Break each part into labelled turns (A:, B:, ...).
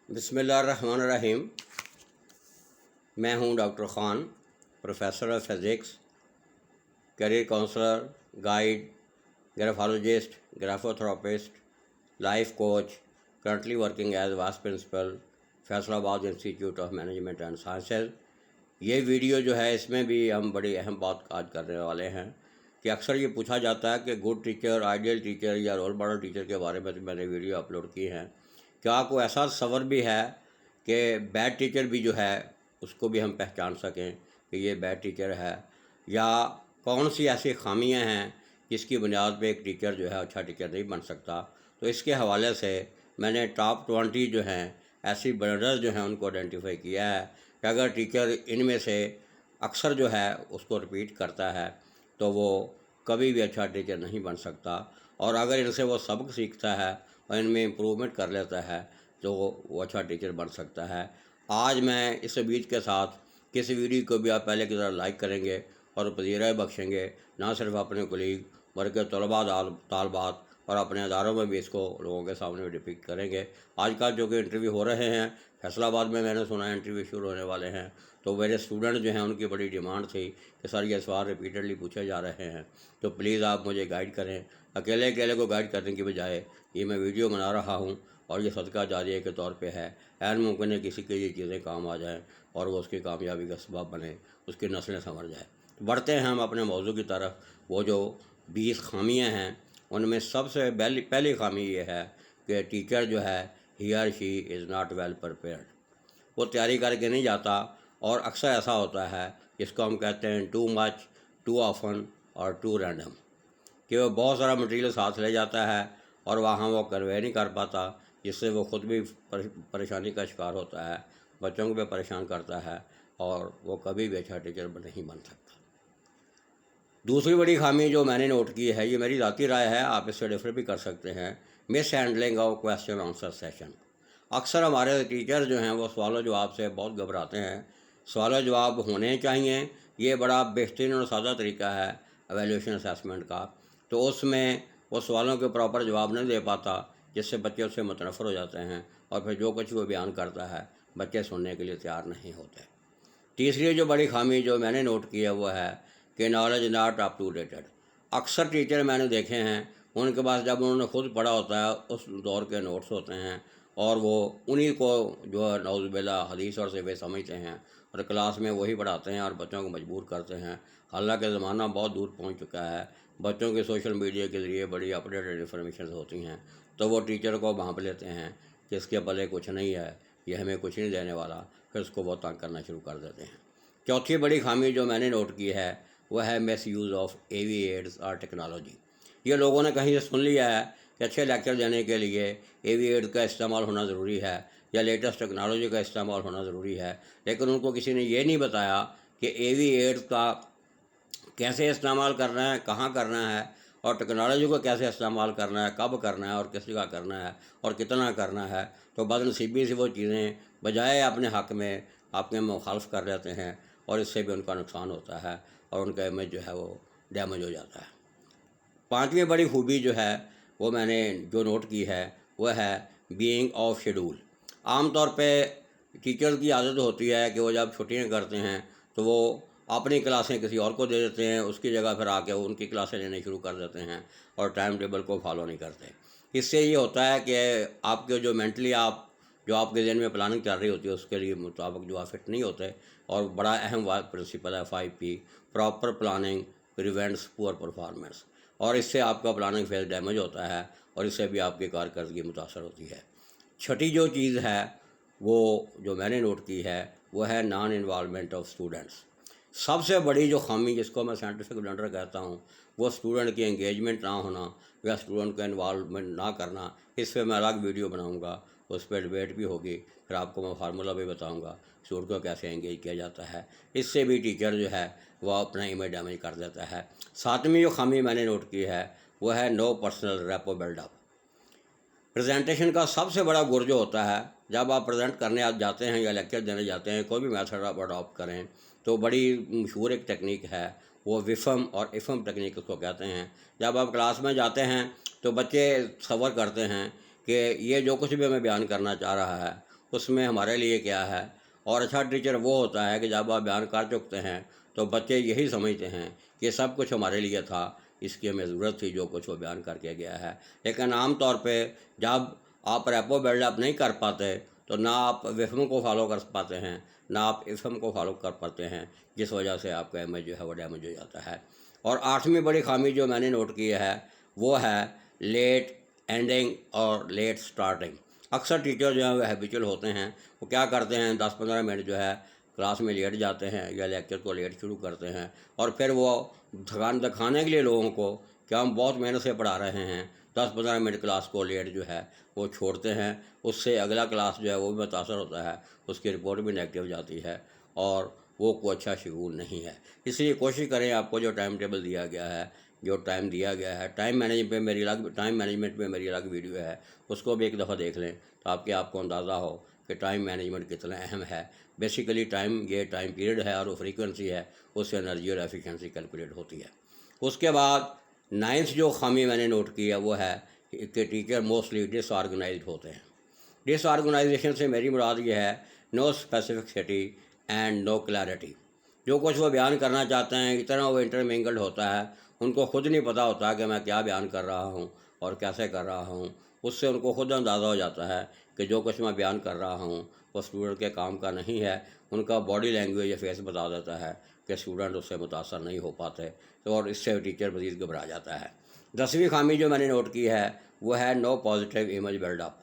A: بسم اللہ الرحمن الرحیم۔ میں ہوں doctor Khan, professor of physics, career counsellor, guide, graphologist, graphotherapist, life coach, currently working as vice principal, Faisalabad institute of management and sciences. یہ video جو ہے اس میں بھی ہم بڑی اہم بات آج کرنے والے ہیں کہ اکثر یہ پوچھا جاتا ہے کہ گڈ ٹیچر، آئیڈیل ٹیچر یا رول ماڈل ٹیچر کے بارے میں نے ویڈیو اپلوڈ کی ہیں۔ کیا کوئی ایسا تصور بھی ہے کہ بیڈ ٹیچر بھی جو ہے اس کو بھی ہم پہچان سکیں کہ یہ بیڈ ٹیچر ہے، یا کون سی ایسی خامیاں ہیں جس کی بنیاد پہ ایک ٹیچر جو ہے اچھا ٹیچر نہیں بن سکتا؟ تو اس کے حوالے سے میں نے ٹاپ 20 جو ہیں ایسی بلنڈرز جو ہیں ان کو آئیڈینٹیفائی کیا ہے کہ اگر ٹیچر ان میں سے اکثر جو ہے اس کو رپیٹ کرتا ہے تو وہ کبھی بھی اچھا ٹیچر نہیں بن سکتا، اور اگر ان سے وہ سبق سیکھتا ہے اور ان میں امپرومنٹ کر لیتا ہے تو وہ اچھا ٹیچر بن سکتا ہے۔ آج میں اس بیچ کے ساتھ کس ویڈیو کو بھی آپ پہلے کی طرح لائک کریں گے اور پذیرائی بخشیں گے، نہ صرف اپنے کولیگ بلکہ طلباء طالبات اور اپنے اداروں میں بھی اس کو لوگوں کے سامنے ڈپکٹ کریں گے۔ آج کل جو کہ انٹرویو ہو رہے ہیں فیصل آباد میں نے سنا ہے انٹرویو شروع ہونے والے ہیں، تو میرے اسٹوڈنٹ جو ہیں ان کی بڑی ڈیمانڈ تھی کہ سر یہ سوال ریپیٹڈلی پوچھے جا رہے ہیں، تو پلیز آپ مجھے گائیڈ کریں۔ اکیلے کو گائیڈ کرنے کی بجائے یہ میں ویڈیو بنا رہا ہوں اور یہ صدقہ جاریہ کے طور پہ ہے، غیر ممکن ہے کسی کے یہ چیزیں کام آ جائیں اور وہ اس کی کامیابی کا سبب بنے، اس کی نسلیں سنور جائیں۔ بڑھتے ہیں ہم اپنے موضوع کی طرف۔ وہ جو 20 خامیاں ہیں ان میں سب سے پہلی خامی یہ ہے کہ ٹیچر جو ہے ہی اور شی از ناٹ ویل پریپیئرڈ۔ وہ تیاری کر کے نہیں جاتا، اور اکثر ایسا ہوتا ہے جس کو ہم کہتے ہیں ٹو مچ، ٹو آفن اور ٹو رینڈم، کہ وہ بہت سارا مٹیریل ساتھ لے جاتا ہے اور وہاں وہ کنوے نہیں کر پاتا، جس سے وہ خود بھی پریشانی کا شکار ہوتا ہے، بچوں کو بھی پریشان کرتا ہے، اور وہ کبھی بھی اچھا ٹیچر نہیں بن سکتا۔ دوسری بڑی خامی جو میں نے نوٹ کی ہے، یہ میری ذاتی رائے ہے، آپ اس سے ڈفر بھی کر سکتے ہیں، mishandling of question answer session. اکثر ہمارے ٹیچر جو ہیں وہ سوال و جواب سے بہت گھبراتے ہیں۔ سوال و جواب ہونے چاہیے، یہ بڑا بہترین اور سادہ طریقہ ہے ایویلیویشن اسیسمنٹ کا، تو اس میں وہ سوالوں کے پراپر جواب نہیں دے پاتا، جس سے بچے اس سے متنفر ہو جاتے ہیں، اور پھر جو کچھ وہ بیان کرتا ہے بچے سننے کے لیے تیار نہیں ہوتے۔ تیسری جو بڑی خامی جو میں نے نوٹ کی ہے وہ ہے کہ knowledge not up to dated. اکثر ٹیچر میں نے دیکھے ہیں ان کے پاس جب انہوں نے خود پڑھا ہوتا ہے اس دور کے نوٹس ہوتے ہیں، اور وہ انہی کو جو ہے نعوذ باللہ حدیث اور صفے سمجھتے ہیں اور کلاس میں وہی پڑھاتے ہیں اور بچوں کو مجبور کرتے ہیں۔ حالانکہ زمانہ بہت دور پہنچ چکا ہے، بچوں کے سوشل میڈیا کے ذریعے بڑی اپڈیٹڈ انفارمیشنز ہوتی ہیں، تو وہ ٹیچر کو بھانپ لیتے ہیں کہ اس کے پلے کچھ نہیں ہے، یہ ہمیں کچھ نہیں دینے والا، پھر اس کو وہ تنگ کرنا شروع کر دیتے ہیں۔ چوتھی بڑی خامی جو میں نے نوٹ کی ہے وہ ہے misuse of A V aids اور ٹیکنالوجی۔ یہ لوگوں نے کہیں سے سن لیا ہے کہ اچھے لیکچر دینے کے لیے اے وی ایڈ کا استعمال ہونا ضروری ہے یا لیٹسٹ ٹیکنالوجی کا استعمال ہونا ضروری ہے، لیکن ان کو کسی نے یہ نہیں بتایا کہ اے وی ایڈ کا کیسے استعمال کرنا ہے، کہاں کرنا ہے، اور ٹیکنالوجی کو کیسے استعمال کرنا ہے، کب کرنا ہے اور کس جگہ کرنا ہے اور کتنا کرنا ہے۔ تو بدنصیبی سے وہ چیزیں بجائے اپنے حق میں آپ کے مخالف کر لیتے ہیں، اور اس سے بھی ان کا نقصان ہوتا ہے اور ان کا امیج جو ہے وہ ڈیمیج ہو جاتا ہے۔ پانچویں بڑی خوبی جو ہے وہ میں نے جو نوٹ کی ہے وہ ہے بینگ آف شیڈول۔ عام طور پہ ٹیچر کی عادت ہوتی ہے کہ وہ جب چھٹیاں کرتے ہیں تو وہ اپنی کلاسیں کسی اور کو دے دیتے ہیں، اس کی جگہ پھر آ کے ان کی کلاسیں لینے شروع کر دیتے ہیں اور ٹائم ٹیبل کو فالو نہیں کرتے۔ اس سے یہ ہوتا ہے کہ آپ کے جو مینٹلی جو آپ کے ذہن میں پلاننگ چل رہی ہوتی ہے اس کے لیے مطابق جو آپ فٹ نہیں ہوتے، اور بڑا اہم پرنسپل ہے 5P، proper planning prevents poor performance, اور اس سے آپ کا پلاننگ فیز ڈیمیج ہوتا ہے اور اس سے بھی آپ کی کارکردگی متاثر ہوتی ہے۔ چھٹی جو چیز ہے وہ جو میں نے نوٹ کی ہے وہ ہے نان انوالومنٹ آف اسٹوڈنٹس۔ سب سے بڑی جو خامی جس کو میں سائنٹیفک بلنڈر کہتا ہوں وہ اسٹوڈنٹ کی انگیجمنٹ نہ ہونا یا اسٹوڈنٹ کا انوالومنٹ نہ کرنا۔ اس پہ میں الگ ویڈیو بناؤں گا، اس پہ ڈبیٹ بھی ہوگی، پھر آپ کو میں فارمولہ بھی بتاؤں گا اسٹوڈنٹ کو کیسے انگیج کیا جاتا ہے۔ اس سے بھی ٹیچر جو ہے وہ اپنا امیج ڈیمیج کر دیتا ہے۔ ساتویں جو خامی میں نے نوٹ کی ہے وہ ہے no personal rapport build up. Presentation کا سب سے بڑا گر جو ہوتا ہے جب آپ پریزنٹ کرنے جاتے ہیں یا لیکچر دینے جاتے ہیں، کوئی بھی میتھڈ آپ اڈاپٹ کریں، تو بڑی مشہور ایک ٹیکنیک ہے، وہ وفم اور افم ٹیکنیک اس کو کہتے ہیں۔ جب آپ کلاس میں جاتے ہیں تو بچے تصور کرتے ہیں کہ یہ جو کچھ بھی ہمیں بیان کرنا چاہ رہا ہے اس میں ہمارے لیے کیا ہے۔ اور اچھا ٹیچر وہ ہوتا ہے کہ جب آپ بیان کر چکتے ہیں تو بچے یہی سمجھتے ہیں کہ سب کچھ ہمارے لیے تھا، اس کی ہمیں ضرورت تھی جو کچھ وہ بیان کر کے گیا ہے۔ لیکن عام طور پہ جب آپ ریپو بلڈ اپ نہیں کر پاتے تو نہ آپ وفم کو فالو کر پاتے ہیں، نہ آپ افم کو فالو کر پاتے ہیں، جس وجہ سے آپ کا امیج جو ہے وہ ڈیمیج ہو جاتا ہے۔ اور 8ویں بڑی خامی جو میں نے نوٹ کی ہے وہ ہے لیٹ اینڈنگ اور لیٹ سٹارٹنگ۔ اکثر ٹیچر جو ہیں وہ ہیبیچول ہوتے ہیں، وہ کیا کرتے ہیں 10-15 منٹ جو ہے کلاس میں لیٹ جاتے ہیں یا لیکچر کو لیٹ شروع کرتے ہیں، اور پھر وہ تھکان دکھانے کے لیے لوگوں کو کہ ہم بہت محنت سے پڑھا رہے ہیں 10-15 منٹ کلاس کو لیٹ جو ہے وہ چھوڑتے ہیں۔ اس سے اگلا کلاس جو ہے وہ بھی متاثر ہوتا ہے، اس کی رپورٹ بھی نیگیٹو جاتی ہے اور وہ کوئی اچھا شیڈول نہیں ہے۔ اس لیے کوشش کریں آپ کو جو ٹائم ٹیبل دیا گیا ہے، جو ٹائم دیا گیا ہے، ٹائم مینجمنٹ پہ میری الگ ویڈیو ہے، اس کو بھی ایک دفعہ دیکھ لیں تاکہ آپ کو اندازہ ہو کہ ٹائم مینجمنٹ کتنا اہم ہے۔ بیسیکلی یہ ٹائم پیریڈ ہے اور وہ فریکوینسی ہے، اس سے انرجی اور ایفیشنسی کیلکولیٹ ہوتی ہے۔ اس کے بعد 9th جو خامی میں نے نوٹ کی ہے وہ ہے کہ ٹیچر موسٹلی ڈس آرگنائزڈ ہوتے ہیں۔ ڈس آرگنائزیشن سے میری مراد یہ ہے نو اسپیسیفکسٹی اینڈ نو کلیئرٹی۔ جو کچھ وہ بیان کرنا چاہتے ہیں اتنا وہ انٹرمنگلڈ ہوتا ہے، ان کو خود نہیں پتہ ہوتا کہ میں کیا بیان کر رہا ہوں اور کیسے کر رہا ہوں۔ اس سے ان کو خود اندازہ ہو جاتا ہے کہ جو کچھ میں بیان کر رہا ہوں وہ اسٹوڈنٹ کے کام کا نہیں ہے۔ ان کا باڈی لینگویج یا فیس بتا دیتا ہے کہ اسٹوڈنٹ اس سے متاثر نہیں ہو پاتے، اور اس سے ٹیچر مزید گھبرا جاتا ہے۔ 10ویں خامی جو میں نے نوٹ کی ہے وہ ہے نو پازیٹیو امیج بلڈ اپ۔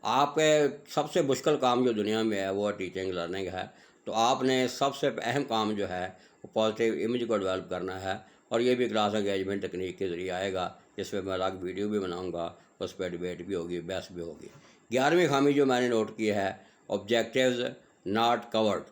A: آپ کے سب سے مشکل کام جو دنیا میں ہے وہ ٹیچنگ لرننگ ہے، تو آپ نے سب سے اہم کام جو ہے وہ پازیٹیو امیج کو ڈیولپ کرنا ہے، اور یہ بھی کلاس انگیجمنٹ تکنیک کے ذریعے آئے گا، جس پہ میں الگ ویڈیو بھی بناؤں گا، اس پہ ڈبیٹ بھی ہوگی، بحث بھی ہوگی۔ 11ویں خامی جو میں نے نوٹ کی ہے آبجیکٹیوز ناٹ کورڈ۔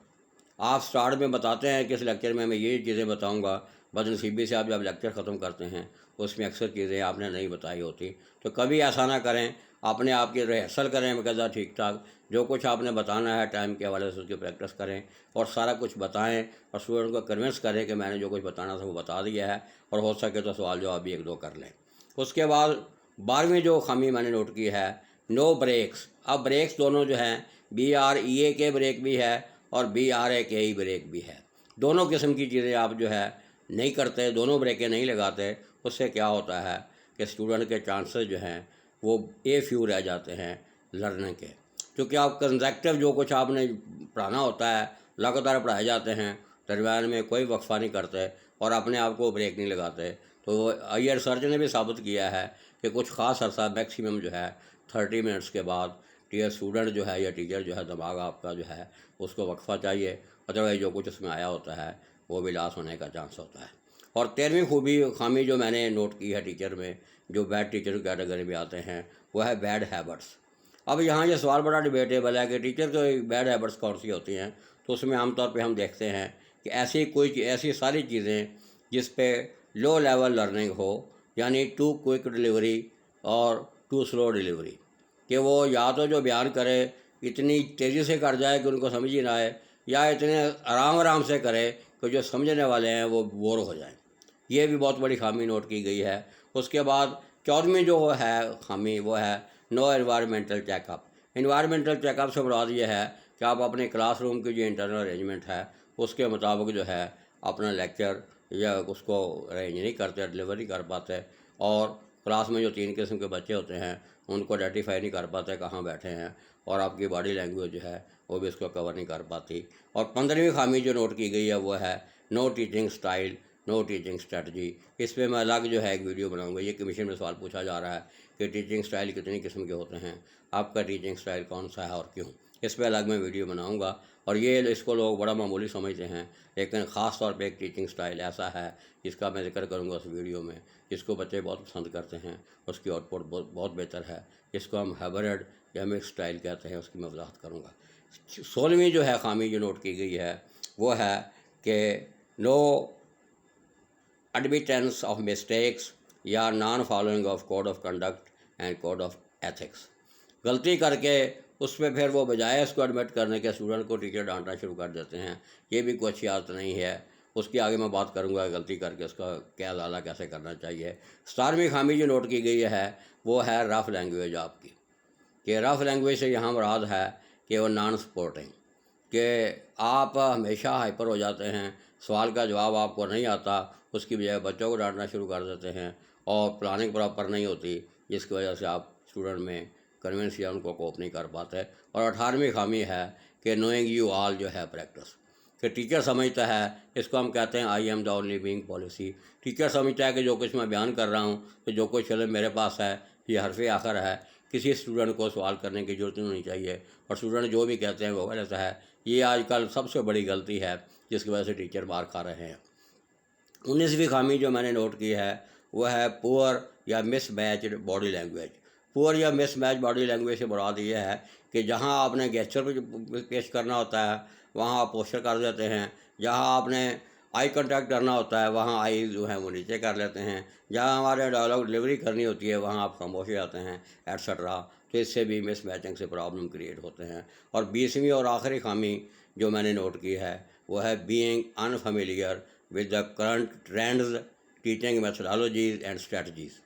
A: آپ سٹارٹ میں بتاتے ہیں کہ اس لیکچر میں یہ چیزیں بتاؤں گا، بدنصیبی سے آپ جب لیکچر ختم کرتے ہیں اس میں اکثر چیزیں آپ نے نہیں بتائی ہوتی، تو کبھی ایسا نہ کریں، اپنے آپ کی ریہرسل کریں باقاعدہ ٹھیک ٹھاک، جو کچھ آپ نے بتانا ہے ٹائم کے حوالے سے اس کی پریکٹس کریں اور سارا کچھ بتائیں، اور اسٹوڈنٹ کو کنونس کریں کہ میں نے جو کچھ بتانا تھا وہ بتا دیا ہے، اور ہو سکے تو سوال جواب بھی 1-2 کر لیں۔ اس کے بعد 12ویں جو خامی میں نے نوٹ کی ہے نو بریکس۔ اب بریکس دونوں جو ہیں BREA کے بریک بھی ہے اور BRAKE بریک بھی ہے، دونوں قسم کی چیزیں آپ جو ہے نہیں کرتے، دونوں بریکیں نہیں لگاتے۔ اس سے کیا ہوتا ہے کہ اسٹوڈنٹ کے چانسز جو ہیں وہ فیو رہ جاتے ہیں لرننگ کے، کیونکہ آپ کنزیکٹیو جو کچھ آپ نے پڑھانا ہوتا ہے لگاتار پڑھائے جاتے ہیں، درمیان میں کوئی وقفہ نہیں کرتے اور اپنے آپ کو بریک نہیں لگاتے۔ تو یہ ریسرچ نے بھی ثابت کیا ہے کہ کچھ خاص عرصہ میکسیمم جو ہے 30 منٹس کے بعد اسٹوڈنٹ جو ہے یا ٹیچر جو ہے دماغ آپ کا جو ہے اس کو وقفہ چاہیے، ادروائز جو کچھ اس میں آیا ہوتا ہے وہ بھی لاس ہونے کا چانس ہوتا ہے۔ اور 13ویں خامی جو میں نے نوٹ کی ہے ٹیچر میں، جو بیڈ ٹیچر کیٹیگری میں آتے ہیں، وہ ہے بیڈ ہیبٹس۔ اب یہاں یہ سوال بڑا ڈیبیٹیبل ہے کہ ٹیچر کو بیڈ ہیبٹس کون سی ہوتی ہیں، تو اس میں عام طور پہ ہم دیکھتے ہیں کہ ایسی ساری چیزیں جس پہ لو لیول لرننگ ہو، یعنی ٹو کوئک ڈیلیوری اور ٹو سلو ڈیلیوری، کہ وہ یا تو جو بیان کرے اتنی تیزی سے کر جائے کہ ان کو سمجھ ہی نہ آئے، یا اتنے آرام سے کرے کہ جو سمجھنے والے ہیں وہ بور ہو جائیں۔ یہ بھی بہت بڑی خامی نوٹ کی گئی ہے۔ اس کے بعد 14ویں جو ہے خامی وہ ہے no environmental check up. Environmental check up سے مراد یہ ہے کہ آپ اپنے کلاس روم کی جو انٹرنل ارینجمنٹ ہے اس کے مطابق جو ہے اپنا لیکچر یا اس کو ارینج نہیں کرتے، ڈلیور نہیں کر پاتے، اور کلاس میں جو 3 قسم کے بچے ہوتے ہیں ان کو آئیڈینٹیفائی نہیں کر پاتے کہاں بیٹھے ہیں، اور آپ کی باڈی لینگویج جو ہے وہ بھی اس کو کور نہیں کر پاتی۔ اور 15ویں خامی جو نوٹ کی گئی ہے وہ ہے نو ٹیچنگ سٹائل، نو ٹیچنگ اسٹریٹجی۔ اس پہ میں الگ جو ہے ایک ویڈیو بناؤں گا۔ یہ کمیشن میں سوال پوچھا جا رہا ہے کہ ٹیچنگ سٹائل کتنی قسم کے ہوتے ہیں، آپ کا ٹیچنگ سٹائل کون سا ہے اور کیوں، اس پہ الگ میں ویڈیو بناؤں گا۔ اور اس کو لوگ بڑا معمولی سمجھتے ہیں، لیکن خاص طور پہ ایک ٹیچنگ سٹائل ایسا ہے جس کا میں ذکر کروں گا اس ویڈیو میں، جس کو بچے بہت پسند کرتے ہیں، اس کی آؤٹ پٹ بہت بہتر ہے، جس کو ہم ہائبرڈ یا مکس سٹائل کہتے ہیں، اس کی میں وضاحت کروں گا۔ 16ویں جو ہے خامی جو نوٹ کی گئی ہے وہ ہے کہ نو ایڈمیٹنس آف مسٹیکس یا non following of code of conduct and code of ethics. غلطی کر کے اس پہ پھر وہ بجائے اس کو ایڈمٹ کرنے کے اسٹوڈنٹ کو ٹیچر ڈانٹنا شروع کر دیتے ہیں، یہ بھی کوئی اچھی عادت نہیں ہے۔ اس کی آگے میں بات کروں گا غلطی کر کے اس کا کیا ازالہ کیسے کرنا چاہیے۔ 17ویں خامی جو نوٹ کی گئی ہے وہ ہے رف لینگویج آپ کی، کہ رف لینگویج سے یہاں مراد ہے کہ وہ نان سپورٹنگ، کہ آپ ہمیشہ ہائپر ہو جاتے ہیں، سوال کا جواب آپ کو نہیں آتا، اس کی بجائے بچوں کو ڈانٹنا شروع کر دیتے ہیں، اور پلاننگ پراپر نہیں ہوتی، جس کی وجہ سے آپ اسٹوڈنٹ میں کنوینس یا ان کو کوپ نہیں کر پاتے۔ اور 18ویں خامی ہے کہ نوئنگ یو آل جو ہے پریکٹس، کہ ٹیچر سمجھتا ہے، اس کو ہم کہتے ہیں I am the only being policy. Teacher سمجھتا ہے کہ جو کچھ میں بیان کر رہا ہوں، تو جو کچھ علم میرے پاس ہے یہ حرف آخر ہے، کسی اسٹوڈنٹ کو سوال کرنے کی ضرورت نہیں ہونی چاہیے، اور اسٹوڈنٹ جو بھی کہتے ہیں وہ غلط ہے۔ یہ آج کل سب سے بڑی غلطی ہے جس کی وجہ سے ٹیچر مار کھا رہے ہیں۔ 19ویں خامی جو میں نے نوٹ کی ہے وہ ہے پور یا مس میچڈ باڈی لینگویج۔ پور یا مس میچ باڈی لینگویج سے مراد یہ ہے کہ جہاں آپ نے گیسچر پیش کرنا ہوتا ہے وہاں آپ پوسچر کر دیتے ہیں، جہاں آپ نے آئی کنٹیکٹ کرنا ہوتا ہے وہاں آئی جو ہیں وہ نیچے کر لیتے ہیں، جہاں ہمارے ڈائلاگ ڈلیوری کرنی ہوتی ہے وہاں آپ خاموش ہو جاتے ہیں، ایٹسٹرا۔ تو اس سے بھی مس میچنگ سے پرابلم کریٹ ہوتے ہیں۔ اور 20ویں اور آخری خامی جو میں نے نوٹ کی ہے وہ ہے being unfamiliar with the current trends teaching methodologies and strategies,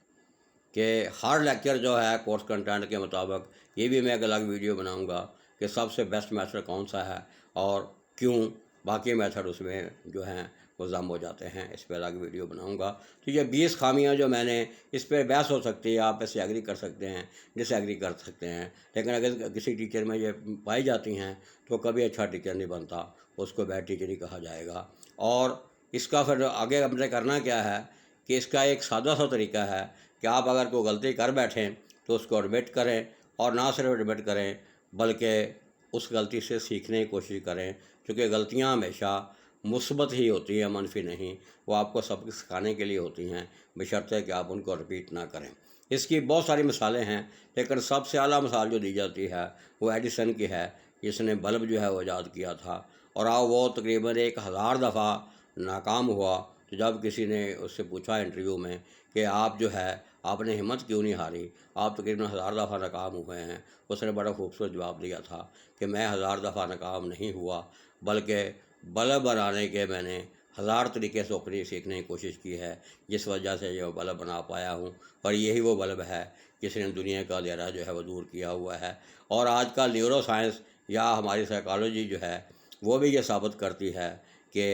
A: کہ ہر لیکچر جو ہے کورس کنٹینٹ کے مطابق، یہ بھی میں ایک الگ ویڈیو بناؤں گا کہ سب سے بیسٹ میتھڈ کون سا ہے اور کیوں باقی میتھڈ اس میں جو ہیں وہ ضم ہو جاتے ہیں، اس پہ الگ ویڈیو بناؤں گا۔ تو یہ 20 خامیاں جو میں نے، اس پہ بحث ہو سکتی ہے، آپ اسے ایگری کر سکتے ہیں، ڈس ایگری کر سکتے ہیں، لیکن اگر کسی ٹیچر میں یہ پائی جاتی ہیں تو کبھی اچھا ٹیچر نہیں بنتا، اس کو بیڈ ٹیچر ہی کہا جائے گا۔ اور اس کا پھر آگے ہم نے کرنا کیا ہے کہ اس کا ایک سادہ سا طریقہ ہے کہ آپ اگر کوئی غلطی کر بیٹھیں تو اس کو ایڈمٹ کریں، اور نہ صرف ایڈمٹ کریں بلکہ اس غلطی سے سیکھنے کی کوشش کریں، کیونکہ غلطیاں ہمیشہ مثبت ہی ہوتی ہیں، منفی نہیں، وہ آپ کو سبق سکھانے کے لیے ہوتی ہیں، بشرطے کہ آپ ان کو رپیٹ نہ کریں۔ اس کی بہت ساری مثالیں ہیں، لیکن سب سے اعلیٰ مثال جو دی جاتی ہے وہ ایڈیسن کی ہے، جس نے بلب جو ہے وہ ایجاد کیا تھا، اور وہ تقریباً 1000 دفعہ ناکام ہوا۔ تو جب کسی نے اس سے پوچھا انٹرویو میں کہ آپ جو ہے آپ نے ہمت کیوں نہیں ہاری، آپ تقریباً 1000 دفعہ ناکام ہوئے ہیں، اس نے بڑا خوبصورت جواب دیا تھا کہ میں 1000 دفعہ ناکام نہیں ہوا، بلکہ بلب بنانے کے میں نے 1000 طریقے سے اپنی سیکھنے کی کوشش کی ہے، جس وجہ سے یہ بلب بنا پایا ہوں، اور یہی وہ بلب ہے جس نے دنیا کا اندھیرا جو ہے وہ دور کیا ہوا ہے۔ اور آج کل نیورو سائنس یا ہماری سائیکالوجی جو ہے وہ بھی یہ ثابت کرتی ہے کہ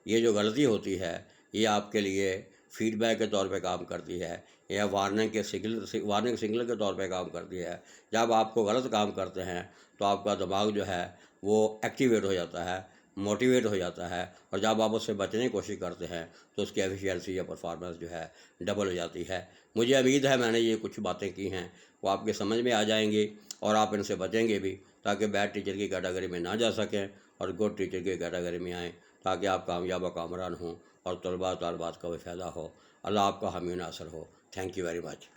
A: یہ جو غلطی ہوتی ہے یہ آپ کے لیے فیڈ بیک کے طور پہ کام کرتی ہے، یا وارننگ سگنل کے طور پہ کام کرتی ہے۔ جب آپ کو غلط کام کرتے ہیں تو آپ کا دماغ جو ہے وہ ایکٹیویٹ ہو جاتا ہے، موٹیویٹ ہو جاتا ہے، اور جب آپ اس سے بچنے کی کوشش کرتے ہیں تو اس کی ایفیشینسی یا پرفارمنس جو ہے ڈبل ہو جاتی ہے۔ مجھے امید ہے میں نے یہ کچھ باتیں کی ہیں وہ آپ کے سمجھ میں آ جائیں گی، اور آپ ان سے بچیں گے بھی، تاکہ بیڈ ٹیچر کی کیٹیگری میں نہ جا سکیں اور گڈ ٹیچر کی کیٹیگری میں آئیں، تاکہ آپ کامیاب و کامران ہوں اور طلباء طالبات کا بھی فائدہ ہو۔ اللہ آپ کا حامی و ناصر ہو۔ Thank you very much.